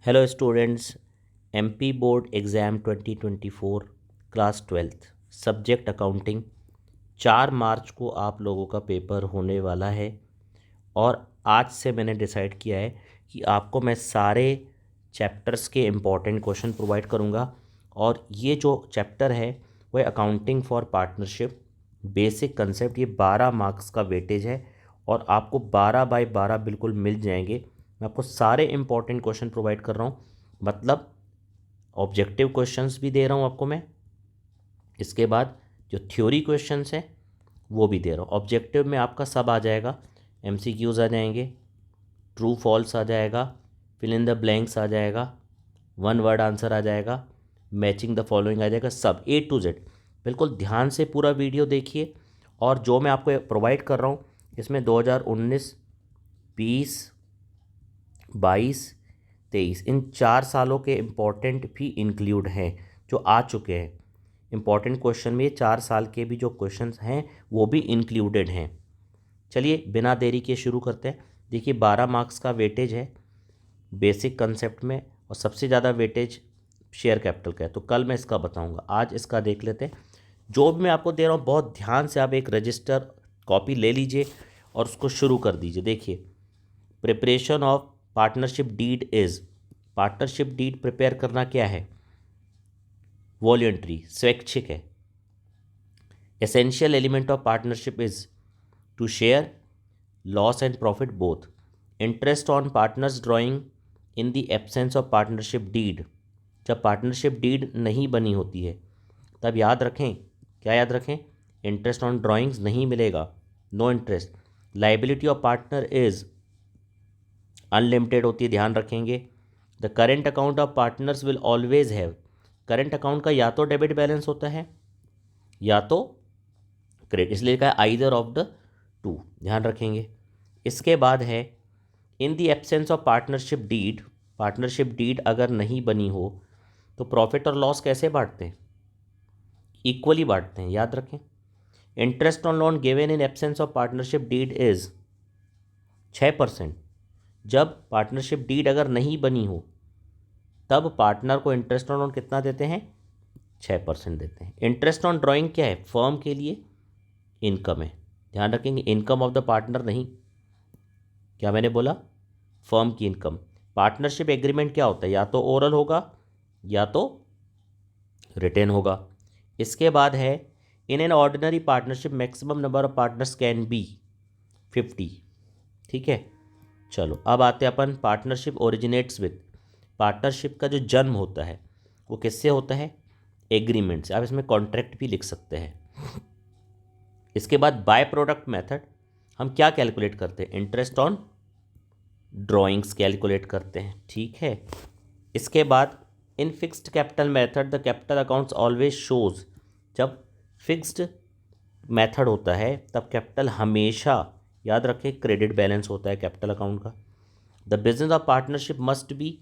Hello students, MP board exam 2024 class 12th subject accounting 4 मार्च को आप लोगों का पेपर होने वाला है। और आज से मैंने डिसाइड किया है कि आपको मैं सारे चैप्टर्स के इम्पॉर्टेंट क्वेश्चन प्रोवाइड करूंगा। और ये जो चैप्टर है वो है accounting for partnership basic concept. ये 12 मार्क्स का वेटेज है और आपको 12/12 बिल्कुल मिल जाएंगे। मैं आपको सारे इंपॉर्टेंट क्वेश्चन प्रोवाइड कर रहा हूँ, मतलब ऑब्जेक्टिव क्वेश्चंस भी दे रहा हूँ आपको मैं। इसके बाद जो थ्योरी क्वेश्चंस हैं वो भी दे रहा हूँ। ऑब्जेक्टिव में आपका सब आ जाएगा, एमसीक्यूज आ जाएंगे, ट्रू फॉल्स आ जाएगा, फिल इन द ब्लैंक्स आ जाएगा, वन वर्ड आंसर आ जाएगा, मैचिंग द फॉलोइंग आ जाएगा, सब A to Z। बिल्कुल ध्यान से पूरा वीडियो देखिए। और जो मैं आपको प्रोवाइड कर रहा हूँ इसमें 2019, 20, 22, 23 इन 4 सालों के इम्पॉर्टेंट भी इंक्लूड हैं जो आ चुके हैं। इम्पॉर्टेंट क्वेश्चन में 4 साल के भी जो क्वेश्चंस हैं वो भी इंक्लूडेड हैं। चलिए बिना देरी के शुरू करते हैं। देखिए 12 मार्क्स का वेटेज है बेसिक कंसेप्ट में और सबसे ज़्यादा वेटेज शेयर कैपिटल का है। तो कल मैं इसका बताऊंगा, आज इसका देख लेते हैं। जो भी मैं आपको दे रहा हूँ बहुत ध्यान से आप एक रजिस्टर कॉपी ले लीजिए और उसको शुरू कर दीजिए। देखिए, preparation of partnership deed is, partnership deed prepare करना क्या है? वॉलंटरी, स्वैच्छिक है। Essential element of partnership is to share loss and profit both. Interest on partners drawing in the absence of partnership deed, जब पार्टनरशिप डीड नहीं बनी होती है तब याद रखें, क्या याद रखें? इंटरेस्ट ऑन ड्राइंग्स नहीं मिलेगा, no interest. Liability of partner is unlimited होती है, ध्यान रखेंगे। The current account of partners will always have, current account का या तो डेबिट बैलेंस होता है या तो क्रेडिट, इसलिए लिखा है आइदर ऑफ द टू, ध्यान रखेंगे। इसके बाद है in the absence of partnership deed, partnership deed अगर नहीं बनी हो तो प्रॉफिट और लॉस कैसे बांटते हैं? इक्वली बांटते हैं, याद रखें। Interest on loan given in absence of partnership deed is 6%। जब पार्टनरशिप डीड अगर नहीं बनी हो तब पार्टनर को इंटरेस्ट ऑन लोन कितना देते हैं? 6% देते हैं। इंटरेस्ट ऑन ड्राइंग क्या है? फर्म के लिए इनकम है, ध्यान रखेंगे। इनकम ऑफ द पार्टनर नहीं, क्या मैंने बोला? फर्म की इनकम। पार्टनरशिप एग्रीमेंट क्या होता है? या तो ओरल होगा या तो रिटेन होगा। इसके बाद है in an ordinary partnership maximum number of partners can be 50। ठीक है, चलो अब आते हैं अपन पार्टनरशिप ओरिजिनेट्स विद, पार्टनरशिप का जो जन्म होता है वो किससे होता है? एग्रीमेंट से। आप इसमें कॉन्ट्रैक्ट भी लिख सकते हैं। इसके बाद बाय प्रोडक्ट मेथड हम क्या कैलकुलेट करते हैं? इंटरेस्ट ऑन ड्राइंग्स कैलकुलेट करते हैं, ठीक है। इसके बाद in fixed capital method the capital accounts always shows, जब फिक्स्ड मेथड होता है तब कैपिटल हमेशा, याद रखें, क्रेडिट बैलेंस होता है कैपिटल अकाउंट का। The business of partnership must be,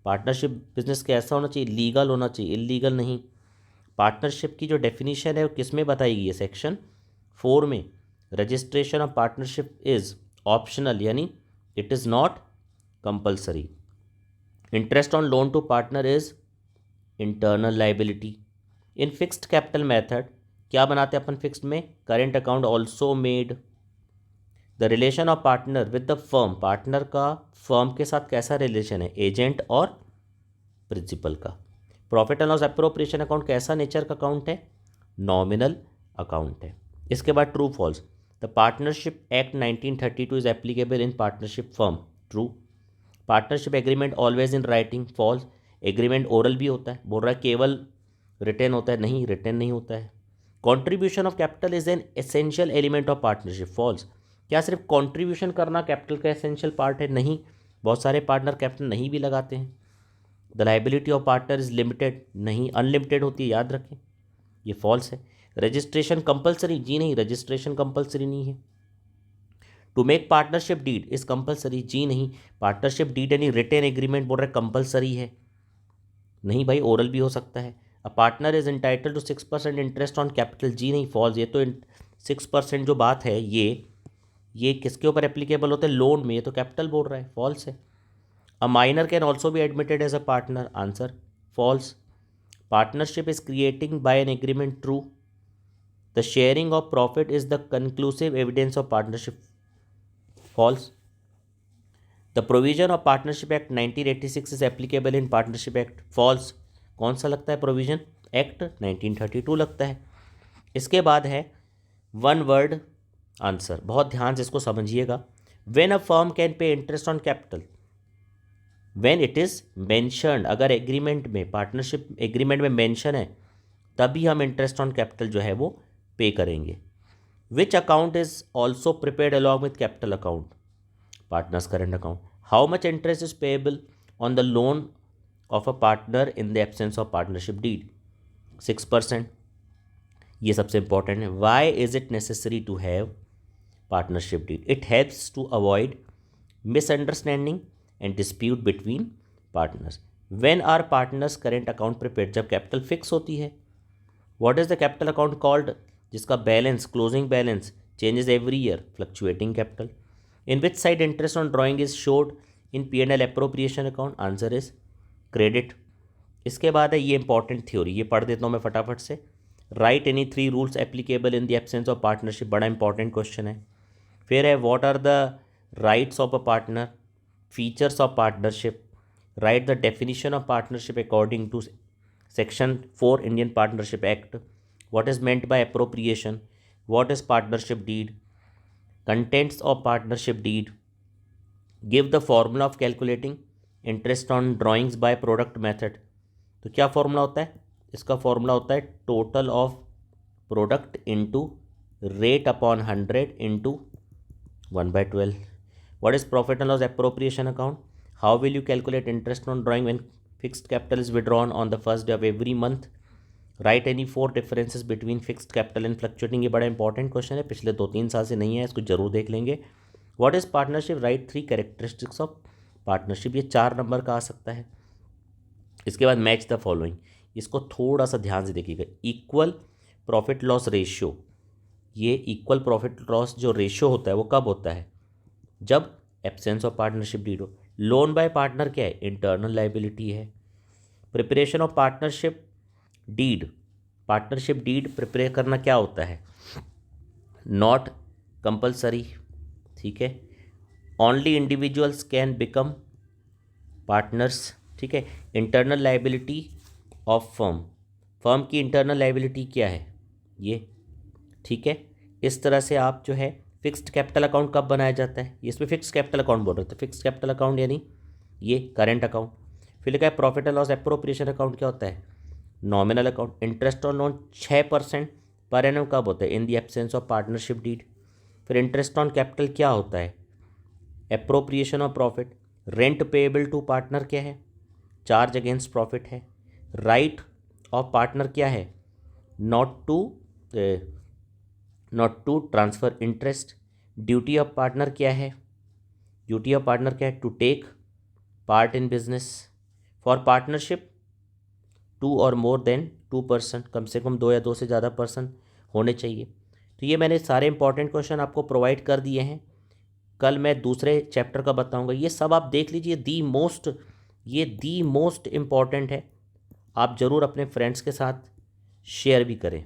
partnership business कैसा होना चाहिए? लीगल होना चाहिए, इलीगल नहीं। पार्टनरशिप की जो डेफिनेशन है वो किस में बताई गई है? सेक्शन 4 में। Registration of partnership is optional, यानी it is not compulsory. Interest on loan to partner is internal liability. In fixed capital method क्या बनाते हैं अपन फिक्स्ड में? Current account also made. The relation of partner with the firm, partner का firm के साथ कैसा रिलेशन है? एजेंट और प्रिंसिपल का। Profit and loss appropriation account कैसा नेचर का अकाउंट है? नॉमिनल अकाउंट है। इसके बाद true false, the partnership act 1932 is applicable in partnership firm, true. Partnership agreement always in writing, false. Agreement oral भी होता है, बोल रहा है केवल रिटेन होता है, नहीं, रिटेन नहीं होता है। Contribution of capital is an essential element of partnership, false. क्या सिर्फ कॉन्ट्रीब्यूशन करना कैपिटल का एसेंशियल पार्ट है? नहीं, बहुत सारे पार्टनर कैपिटल नहीं भी लगाते हैं। The liability of partner is limited, नहीं, अनलिमिटेड होती है, याद रखें, ये फॉल्स है। रजिस्ट्रेशन कंपलसरी, जी नहीं, रजिस्ट्रेशन कंपलसरी नहीं है। To make partnership deed is compulsory, जी नहीं, पार्टनरशिप डीड यानी रिटेन एग्रीमेंट बोल रहे कंपलसरी है, नहीं भाई, ओरल भी हो सकता है। A partner is entitled to 6% interest on capital, जी नहीं, फॉल्स। ये तो 6% जो बात है ये किसके ऊपर एप्लीकेबल होता है? लोन में, ये तो कैपिटल बोल रहा है, फॉल्स है। A minor can also be admitted as a partner. Answer false. Partnership is creating by an agreement. True. The sharing of profit is the conclusive evidence of partnership. False. The provision of Partnership Act 1986 is applicable in Partnership Act. False. कौन सा लगता है provision? Act 1932 लगता है. इसके बाद है one word answer. बहुत ध्यान से इसको समझिएगा. When a firm can pay interest on capital when it is mentioned. अगर एग्रीमेंट में, पार्टनरशिप एग्रीमेंट में मेंशन है, तभी हम इंटरेस्ट ऑन कैपिटल जो है वो पे करेंगे. Which account is also prepared along with capital account? Partners current account. How much interest is payable on the loan of a partner in the absence of partnership deed? 6%. ये सबसे important है. Why is it necessary to have partnership deed? It helps to avoid misunderstanding and dispute between partners. When are partners current account prepared? जब capital fix होती है. What is the capital account called? जिसका balance, closing balance changes every year. Fluctuating capital. In which side interest on drawing is shown in P&L appropriation account? Answer is credit. इसके बाद है ये important theory, ये पढ़ देता हूँ मैं फटाफट से. Write any 3 rules applicable in the absence of partnership. बड़ा इंपॉर्टेंट क्वेश्चन है. फिर है what are the rights of a partner, features of partnership. Write the definition of partnership according to section 4 Indian partnership act. What is meant by appropriation? What is partnership deed? Contents of partnership deed. Give the formula of calculating interest on drawings by product method. तो क्या formula होता है इसका? Formula होता है total of product into rate upon 100 into 1/12. What is profit and loss appropriation account? How will you calculate interest on drawing when fixed capital is withdrawn on the first day of every month? Right any 4 differences between fixed capital and fluctuating. ये बड़ा important question है, पिछले 2-3 साल से नहीं है, इसको जरूर देख लेंगे. What is partnership? Right 3 characteristics of partnership. ये 4 नंबर का आ सकता है. इसके बाद मैच द फॉलोइंग. इसको थोड़ा सा ध्यान से देखिएगा. Equal profit loss ratio. ये इक्वल प्रॉफिट लॉस जो रेशियो होता है वो कब होता है? जब एब्सेंस ऑफ पार्टनरशिप डीड हो. लोन बाय पार्टनर क्या है? इंटरनल लाइबिलिटी है. Preparation of partnership deed. Partnership deed prepare करना क्या होता है? Not compulsory. ठीक है. Only individuals can become partners. ठीक है. Internal liability of firm. Firm की इंटरनल लाइबिलिटी क्या है? ये. ठीक है. इस तरह से आप जो है फिक्स्ड कैपिटल अकाउंट कब बनाया जाता है? इसमें फिक्स्ड कैपिटल अकाउंट बोल रहे थे. फिक्स्ड कैपिटल अकाउंट यानी ये करेंट अकाउंट. फिर लिखा है profit and loss appropriation account क्या होता है? Nominal account. Interest on loan 6% per annum कब होता है? In the absence of partnership deed. फिर इंटरेस्ट ऑन कैपिटल क्या होता है? Appropriation of profit. Rent payable to partner क्या है? चार्ज अगेंस्ट प्रॉफिट है. राइट ऑफ पार्टनर क्या है? Not to transfer interest. Duty of partner क्या है? ड्यूटी ऑफ पार्टनर क्या है? To take part in business. For partnership 2 और मोर देन 2%. कम से कम 2 या 2 से ज़्यादा पर्सन होने चाहिए. तो ये मैंने सारे इंपॉर्टेंट क्वेश्चन आपको प्रोवाइड कर दिए हैं. कल मैं दूसरे चैप्टर का बताऊंगा. ये सब आप देख लीजिए. दी मोस्ट इम्पॉर्टेंट है. आप ज़रूर अपने फ्रेंड्स के साथ शेयर भी करें.